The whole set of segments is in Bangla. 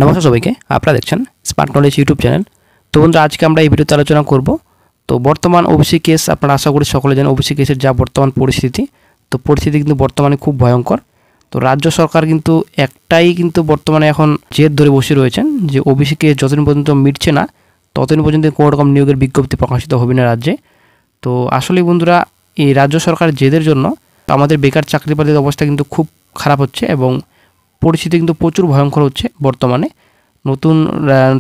নমস্কার সবাইকে, আপনারা দেখছেন স্মার্ট নলেজ ইউটিউব চ্যানেল। তো বন্ধুরা, আজকে আমরা এই ভিডিওতে আলোচনা করব তো বর্তমান ওবিসি কেস। আপনারা আশা করি সকলে জানেন ওবিসি কেসের যা বর্তমান পরিস্থিতি, তো পরিস্থিতি কিন্তু বর্তমানে খুব ভয়ঙ্কর। তো রাজ্য সরকার কিন্তু একটাই কিন্তু বর্তমানে এখন জেদ ধরে বসে রয়েছেন যে ওবিসি কেস যতদিন পর্যন্ত মিটছে না ততদিন পর্যন্ত কোনো রকম নিয়োগের বিজ্ঞপ্তি প্রকাশিত হবে না রাজ্যে। তো আসলে বন্ধুরা, এই রাজ্য সরকার জেদের জন্য আমাদের বেকার চাকরি প্রার্থীদের অবস্থা কিন্তু খুব খারাপ হচ্ছে এবং পরিস্থিতি কিন্তু প্রচুর ভয়ঙ্কর হচ্ছে। বর্তমানে নতুন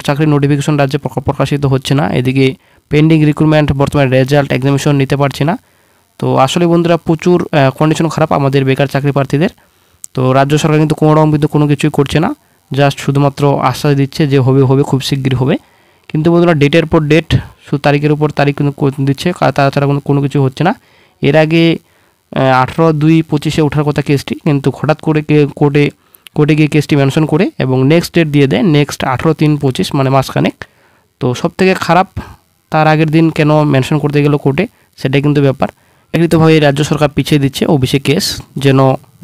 চাকরির নোটিফিকেশন রাজ্যে প্রকাশিত হচ্ছে না, এদিকে পেন্ডিং রিক্রুটমেন্ট, বর্তমানে রেজাল্ট, এক্সামিনেশন নিতে পারছে না। তো আসলে বন্ধুরা, প্রচুর কন্ডিশন খারাপ আমাদের বেকার চাকরি প্রার্থীদের। তো রাজ্য সরকার কিন্তু কোনো রকম কিন্তু কোনো কিছুই করছে না, জাস্ট শুধুমাত্র আশ্বাস দিচ্ছে যে হবে হবে, খুব শিগগিরই হবে। কিন্তু বন্ধুরা, ডেটের পর ডেট, শুধু তারিখের উপর তারিখ কিন্তু দিচ্ছে, তাছাড়া কোনো কিছু হচ্ছে না। এর আগে 18/2/25 ওঠার কথা কেসটি, কিন্তু হঠাৎ করে কোর্টে গিয়ে কেসটি মেনশন করে এবং নেক্সট ডেট দিয়ে দেয়, নেক্সট 18/3/25, মানে মাসখানেক। তো সব থেকে খারাপ, তার আগের দিন কেন মেনশন করতে গেল কোর্টে, সেটাই কিন্তু ব্যাপার। একইভাবে রাজ্য সরকার পিছিয়ে দিচ্ছে ওবিসি কেস, যেন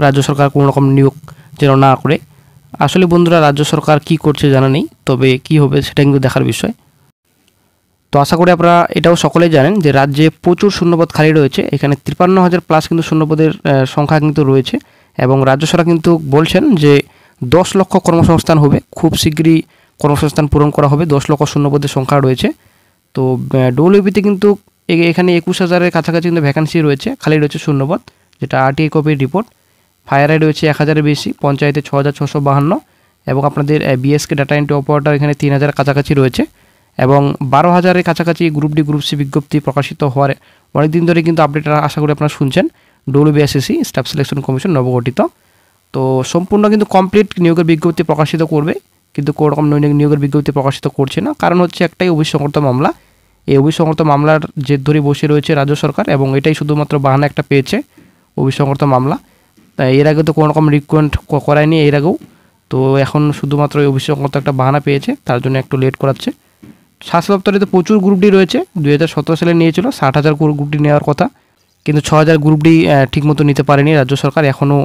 রাজ্য সরকার কোনো রকম নিয়োগ যেন না করে। আসলে বন্ধুরা, রাজ্য সরকার কি করছে জানা নেই, তবে কি হবে সেটা কিন্তু দেখার বিষয়। তো আশা করি আপনারা এটাও সকলেই জানেন যে রাজ্যে প্রচুর শূন্যপদ খালি রয়েছে। এখানে 53,000 প্লাস কিন্তু শূন্যপদের সংখ্যা কিন্তু রয়েছে এবং রাজ্য সরকার কিন্তু বলছেন যে 10 লক্ষ কর্মসংস্থান হবে, খুব শীঘ্রই কর্মসংস্থান পূরণ করা হবে। 10 লক্ষ শূন্যপদের সংখ্যা রয়েছে। তো ডব্লিউবিতে কিন্তু এখানে 21,000-এর কাছাকাছি কিন্তু ভ্যাকান্সি রয়েছে, খালি রয়েছে শূন্যপদ, যেটা আরটিআই কপির রিপোর্ট। ফায়ারে রয়েছে 1,000-এর বেশি, পঞ্চায়েতে 6,652 এবং আপনাদের বিএসকে ডাটা এন্ট্রি অপারেটর এখানে 3,000 কাছাকাছি রয়েছে এবং 12,000-এর কাছাকাছি গ্রুপ ডি গ্রুপ সি বিজ্ঞপ্তি প্রকাশিত হওয়ার অনেকদিন ধরে কিন্তু আপডেট আশা করি আপনারা শুনছেন। ডব্লিউবিএসএসসি স্টাফ সিলেকশন কমিশন নবগঠিত, তো সম্পূর্ণ কিন্তু কমপ্লিট নিয়োগের বিজ্ঞপ্তি প্রকাশিত করবে, কিন্তু কোনো রকম নিয়োগের বিজ্ঞপ্তি প্রকাশিত করছে না। কারণ হচ্ছে একটাই, অভিসংহত মামলা। এই অভিসংহত মামলার জেদ ধরে বসে রয়েছে রাজ্য সরকার এবং এটাই শুধুমাত্র বাহানা একটা পেয়েছে, অভিসংহত মামলা। তাই এর আগে তো কোনো রকম রিকোয়েন্ট করায়নি এর আগেও, তো এখন শুধুমাত্র এই অভিসংহত একটা বাহানা পেয়েছে, তার জন্য একটু লেট করাচ্ছে। স্বাস্থ্য দপ্তরে তো প্রচুর গ্রুপ ডি রয়েছে, 2017 সালে নিয়েছিল 60,000 গ্রুপ ডি নেওয়ার কথা, কিন্তু 6,000 গ্রুপ ডি ঠিকমতো নিতে পারেনি রাজ্য সরকার। এখনও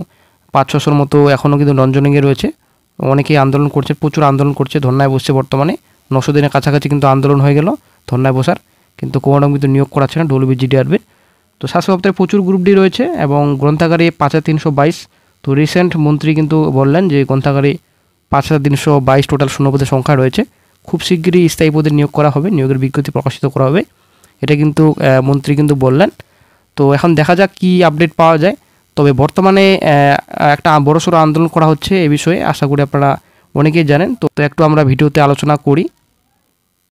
500-600 মতো এখনও কিন্তু ননজনিংয়ে রয়েছে। অনেকেই আন্দোলন করছে, প্রচুর আন্দোলন করছে, ধর্নায় বসছে। বর্তমানে 900 দিনের কাছাকাছি কিন্তু আন্দোলন হয়ে গেল ধর্নায় বসার, কিন্তু কোনো রকম কিন্তু নিয়োগ করাচ্ছে না ডব্লিউবিজিডিআরবির। তো স্বাস্থ্য দপ্তরে প্রচুর গ্রুপ ডি রয়েছে এবং গ্রন্থাগারে 5,322। তো রিসেন্ট মন্ত্রী কিন্তু বললেন যে গ্রন্থাগারে 5,322 টোটাল শূন্যপদের সংখ্যা রয়েছে, খুব শিগগিরই স্থায়ী পদে নিয়োগ করা হবে, নিয়োগের বিজ্ঞপ্তি প্রকাশিত করা হবে, এটা কিন্তু মন্ত্রী কিন্তু বললেন। তো এখন দেখা যাক কি আপডেট পাওয়া যায়। তবে বর্তমানে একটা বড়সড় আন্দোলন করা হচ্ছে এ বিষয়ে, আশা করি আপনারা অনেকেই জানেন। তো একটু আমরা ভিডিওতে আলোচনা করি।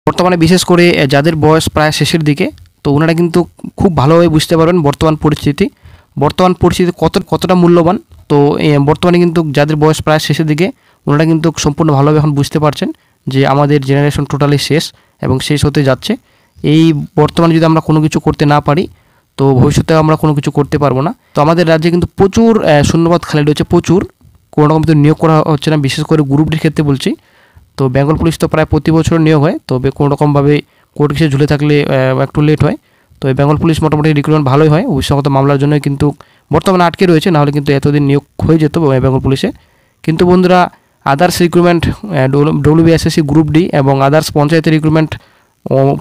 বর্তমানে বিশেষ করে যাদের বয়স প্রায় শেষের দিকে, তো ওনারা কিন্তু খুব ভালোভাবে বুঝতে পারবেন বর্তমান পরিস্থিতি কতটা মূল্যবান। তো বর্তমানে কিন্তু যাদের বয়স প্রায় শেষের দিকে, ওনারা কিন্তু সম্পূর্ণ ভালোভাবে এখন বুঝতে পারছেন যে আমাদের জেনারেশন টোটালি শেষ এবং শেষ হতে যাচ্ছে। এই বর্তমানে যদি আমরা কোনো কিছু করতে না পারি, তো ভবিষ্যতে আমরা কোনো কিছু করতে পারবো না। তো আমাদের রাজ্যে কিন্তু প্রচুর শূন্যপদ খালি রয়েছে, প্রচুর, কোনো রকম কিন্তু নিয়োগ করা হচ্ছে না, বিশেষ করে গ্রুপ ডির ক্ষেত্রে বলছি। তো বেঙ্গল পুলিশ তো প্রায় প্রতি বছর নিয়োগ হয়, তবে কোনো রকমভাবে কোর্ট কেসে ঝুলে থাকলে একটু লেট হয়। তো এই বেঙ্গল পুলিশ মোটামুটি রিক্রুটমেন্ট ভালোই হয়, অভিসংগত মামলার জন্য কিন্তু বর্তমানে আটকে রয়েছে, নাহলে কিন্তু এতদিন নিয়োগ হয়ে যেত বেঙ্গল পুলিশে। কিন্তু বন্ধুরা, others recruitment, WBSSC group D এবং আদার্স পঞ্চায়েতের রিক্রুটমেন্ট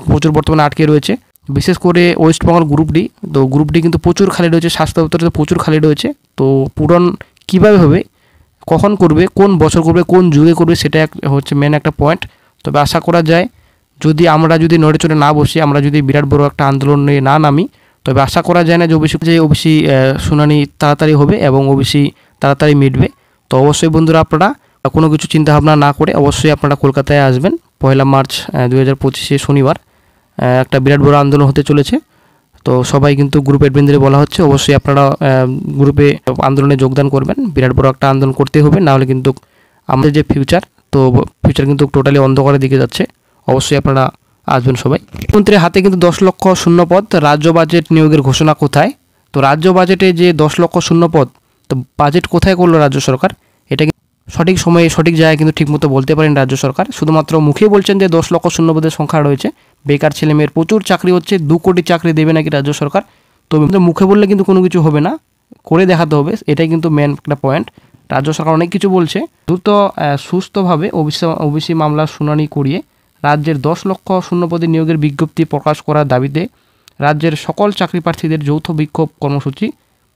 প্রচুর বর্তমানে আটকে রয়েছে, বিশেষ করে ওয়েস্ট বেঙ্গল গ্রুপ ডি। তো গ্রুপ ডি কিন্তু প্রচুর খালি রয়েছে, স্বাস্থ্য দপ্তরে তো প্রচুর খালি রয়েছে। তো পূরণ কীভাবে হবে, কখন করবে, কোন বছর করবে, কোন যুগে করবে, সেটা হচ্ছে মেন একটা পয়েন্ট। তবে আশা করা যায় আমরা যদি নড়ে চড়ে না বসি, আমরা যদি বিরাট বড় একটা আন্দোলন নিয়ে না নামি, তবে আশা করা যায় না যে ওবিসি শুনানি তাড়াতাড়ি হবে এবং ওবিসি তাড়াতাড়ি মিটবে। তো অবশ্যই বন্ধুরা, আপনারা কোনো কিছু চিন্তাভাবনা না করে অবশ্যই আপনারা কলকাতায় আসবেন 1 মার্চ 2025 শনিবার। একটা বিরাট বড় আন্দোলন হতে চলেছে। তো সবাই কিন্তু গ্রুপ অ্যাডমিনদের বলা হচ্ছে অবশ্যই আপনারা গ্রুপে আন্দোলনে যোগদান করবেন। বিরাট বড় একটা আন্দোলন করতে হবে, নাহলে কিন্তু আমাদের যে ফিউচার কিন্তু টোটালি অন্ধকারের দিকে যাচ্ছে। অবশ্যই আপনারা আসবেন সবাই। মুখ্যমন্ত্রীর হাতে কিন্তু 10 লক্ষ শূন্যপদ, রাজ্য বাজেট নিয়োগের ঘোষণা কোথায়? তো রাজ্য বাজেটে যে 10 লক্ষ শূন্যপদ, তো বাজেট কোথায় করলো রাজ্য সরকার? এটা সঠিক সময়ে সঠিক জায়গায় কিন্তু ঠিকমতো বলতে পারেন রাজ্য সরকার। শুধুমাত্র মুখে বলছেন যে 10 লক্ষ শূন্যপদের সংখ্যা রয়েছে, বেকার ছেলেমেয়ের প্রচুর চাকরি হচ্ছে, 2 কোটি চাকরি দেবে নাকি রাজ্য সরকার। তো মুখে বললে কিন্তু কোনো কিছু হবে না, করে দেখাতে হবে, এটাই কিন্তু মেন একটা পয়েন্ট। রাজ্য সরকার অনেক কিছু বলছে। দ্রুত সুস্থভাবে ওবিসি মামলার শুনানি করিয়ে রাজ্যের 10 লক্ষ শূন্যপদে নিয়োগের বিজ্ঞপ্তি প্রকাশ করার দাবিতে রাজ্যের সকল চাকরি প্রার্থীদের যৌথ বিক্ষোভ কর্মসূচি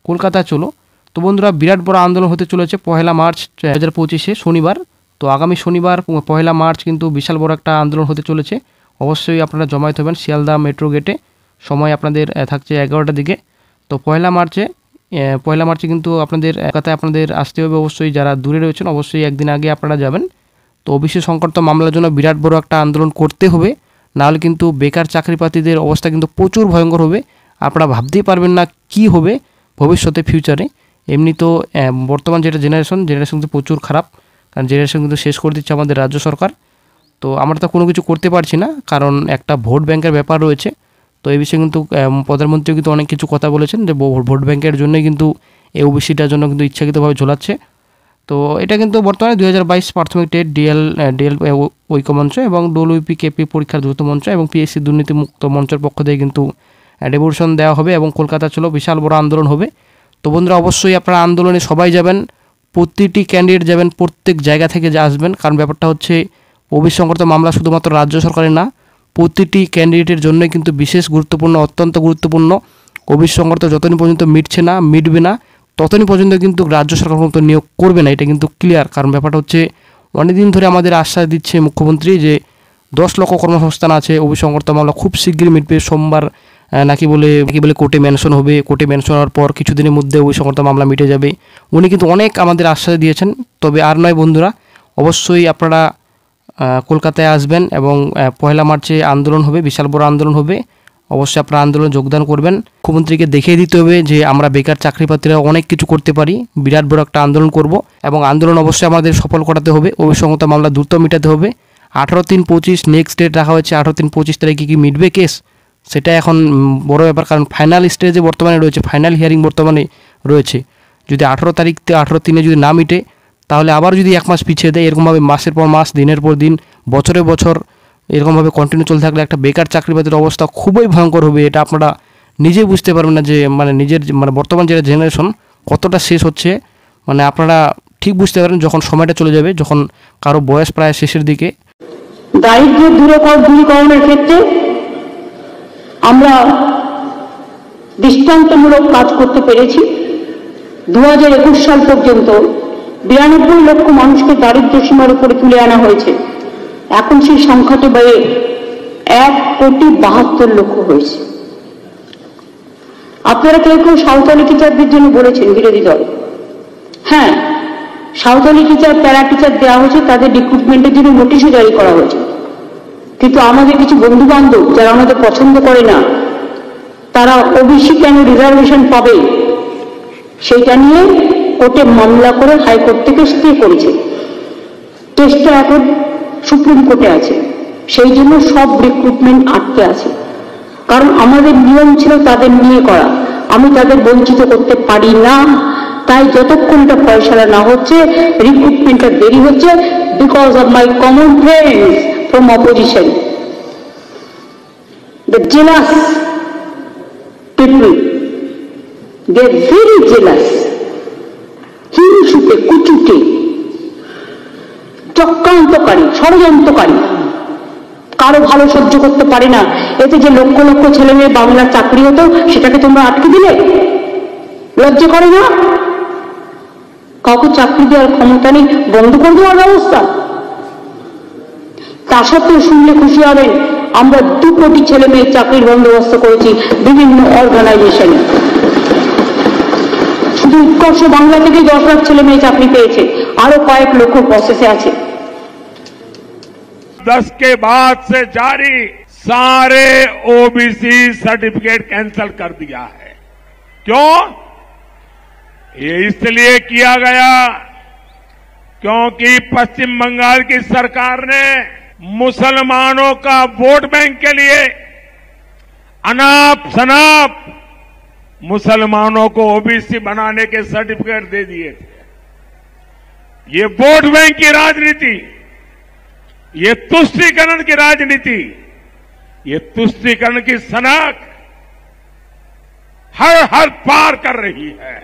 কলকাতা চলো। তো বন্ধুরা, বিরাট বড় আন্দোলন হতে চলেছে 1 মার্চ 2025 শনিবার। তো আগামী শনিবার 1 মার্চ কিন্তু বিশাল বড় একটা আন্দোলন হতে চলেছে। অবশ্যই আপনারা জমায়েত হবেন শিয়ালদা মেট্রো গেটে। সময় আপনাদের থাকছে 11টার দিকে। তো 1 মার্চে কিন্তু আপনাদের কলকাতায় আপনাদের আসতে হবে। অবশ্যই যারা দূরে রয়েছেন অবশ্যই একদিন আগে আপনারা যাবেন। তো ওবিসি সংকট মামলার জন্য বিরাট বড় একটা আন্দোলন করতে হবে, নাহলে কিন্তু বেকার চাকরি প্রার্থীদের অবস্থা কিন্তু প্রচুর ভয়ঙ্কর হবে। আপনারা ভাবতেই পারবেন না কি হবে ভবিষ্যতে, ফিউচারে। এমনি তো বর্তমান যেটা জেনারেশন কিন্তু প্রচুর খারাপ, কারণ জেনারেশন কিন্তু শেষ করে দিচ্ছে আমাদের রাজ্য সরকার। তো আমরা তো কোনো কিছু করতে পারছি না, কারণ একটা ভোট ব্যাংকের ব্যাপার রয়েছে। তো এই বিষয়ে কিন্তু প্রধানমন্ত্রী কিন্তু অনেক কিছু কথা বলেছেন যে ভোট ব্যাংকের জন্যই কিন্তু এই ওবিসিটার জন্য কিন্তু ইচ্ছাকৃতভাবে ঝোলাচ্ছে। তো এটা কিন্তু বর্তমানে 2022 প্রাথমিক টেট ডিএল ঐক্যমঞ্চ এবং WPKP পরীক্ষার দ্রুত মঞ্চ এবং PSC দুর্নীতিমুক্ত মঞ্চের পক্ষ থেকে কিন্তু ডেপুটেশন দেওয়া হবে এবং কলকাতা চলো বিশাল বড় আন্দোলন হবে। তো বন্ধুরা, অবশ্যই আপনারা আন্দোলনে সবাই যাবেন, প্রতিটি ক্যান্ডিডেট যাবেন, প্রত্যেক জায়গা থেকে আসবেন। কারণ ব্যাপারটা হচ্ছে ওবিসি সংক্রান্ত মামলা শুধুমাত্র রাজ্য সরকারের না, প্রতিটি ক্যান্ডিডেটের জন্যই কিন্তু বিশেষ গুরুত্বপূর্ণ, অত্যন্ত গুরুত্বপূর্ণ। ওবিসি সংক্রান্ত যতদিন পর্যন্ত মিটবে না ততদিন পর্যন্ত কিন্তু রাজ্য সরকার পর্যন্ত নিয়োগ করবে না, এটা কিন্তু ক্লিয়ার। কারণ ব্যাপারটা হচ্ছে অনেকদিন ধরে আমাদের আশ্বাস দিচ্ছে মুখ্যমন্ত্রী যে 10 লক্ষ কর্মসংস্থান আছে, ওবিসি সংক্রান্ত মামলা খুব শীঘ্রই মিটবে। সোমবার নাকি বলে কোর্টে মেনশন হবে, কোর্টে মেনশন হওয়ার পর কিছুদিনের মধ্যে ওবিসি সংক্রান্ত মামলা মিটে যাবে। উনি কিন্তু অনেক আমাদের আশ্বাস দিয়েছেন। তবে আর নয় বন্ধুরা, অবশ্যই আপনারা কলকাতায় আসবেন এবং 1 মার্চে আন্দোলন হবে, বিশাল বড় আন্দোলন হবে। অবশ্যই আপনারা আন্দোলনে যোগদান করবেন। মুখ্যমন্ত্রীকে দেখিয়ে দিতে হবে যে আমরা বেকার চাকরি প্রার্থীরা অনেক কিছু করতে পারি। বিরাট বড় একটা আন্দোলন করব এবং আন্দোলন অবশ্যই আমাদের সফল করাতে হবে। ওবিসি সংক্রান্ত মামলা দ্রুত মেটাতে হবে। 18/3/25 নেক্সট ডেট রাখা হয়েছে। 18/3/25 তারিখে কি মিটবে কেস, সেটা এখন বড় ব্যাপার। কারণ ফাইনাল স্টেজে বর্তমানে রয়েছে, ফাইনাল হিয়ারিং বর্তমানে রয়েছে। যদি 18/3 যদি না মিটে, তাহলে আবার যদি 1 মাস পিছিয়ে দেয়, এরকমভাবে মাসের পর মাস, দিনের পর দিন, বছরের বছর এরকমভাবে কন্টিনিউ চলতে থাকলে একটা বেকার চাকরিবাদীর অবস্থা খুবই ভয়ঙ্কর হবে। এটা আপনারা নিজেই বুঝতে পারবেন না যে বর্তমান যেটা জেনারেশন কতটা শেষ হচ্ছে। আপনারা ঠিক বুঝতে পারেন যখন সময়টা চলে যাবে, যখন কারো বয়স প্রায় শেষের দিকে। দারিদ্র্য দূরীকরণের ক্ষেত্রে আমরা দৃষ্টান্তমূলক কাজ করতে পেরেছি। 2021 সাল পর্যন্ত 92 লক্ষ মানুষকে দারিদ্র্য সীমার উপরে তুলে আনা হয়েছে। এখন সেই সংখ্যাটি বেড়ে 1,72,00,000 হয়েছে। আপনারা কেউ সাঁওতালি টিচারদের জন্য বলেছেন বিরোধী দল। হ্যাঁ, সাঁওতালি টিচার, প্যারা টিচার দেওয়া হয়েছে, তাদের রিক্রুটমেন্টের জন্য নোটিশও জারি করা হয়েছে। কিন্তু আমাদের কিছু বন্ধু বান্ধব যারা আমাদের পছন্দ করে না, তারা ওবিসি কেন রিজার্ভেশন পাবে সেইটা নিয়ে কোর্টে মামলা করে হাইকোর্ট থেকে স্টে করেছে। কেসটা এখন সুপ্রিম কোর্টে আছে, সেই জন্য সব রিক্রুটমেন্ট আটকে আছে। কারণ আমাদের নিয়ম ছিল তাদের নিয়ে করা, আমি তাদের বঞ্চিত করতে পারি না। তাই যতক্ষণটা ফয়সালা না হচ্ছে, রিক্রুটমেন্টটা দেরি হচ্ছে, because of my common friends from opposition, the jealous people, they are very jealous. হিংসুটে, কুচুটে, চক্রান্তকারী, ষড়যন্ত্রকারী, কারো ভালো সহ্য করতে পারে না। এতে যে লক্ষ লক্ষ ছেলে মেয়ে বাংলার চাকরি হতো, সেটাকে তোমরা আটকে দিলে। লজ্জা করে না? কাউকে চাকরি দেওয়ার ক্ষমতা নেই, বন্ধ করে দেওয়ার ব্যবস্থা। তা সত্ত্বেও শুনলে খুশি হবেন, আমরা 2 কোটি ছেলে মেয়ের চাকরির বন্দোবস্ত করেছি বিভিন্ন অর্গানাইজেশনে। শুধু উৎকর্ষ বাংলা থেকে 10 লাখ ছেলে মেয়ে চাকরি পেয়েছে, আরো কয়েক লক্ষ প্রসেসে আছে। 10 के बाद से जारी सारे ओबीसी सर्टिफिकेट कैंसिल कर दिया है। क्यों? ये इसलिए किया गया क्योंकि पश्चिम बंगाल की सरकार ने मुसलमानों का वोट बैंक के लिए अनाप शनाप मुसलमानों को ओबीसी बनाने के सर्टिफिकेट दे दिए थे। ये वोट बैंक की राजनीति, ये तुष्टीकरण की राजनीति, ये तुष्टीकरण की सनक हर पार कर रही है।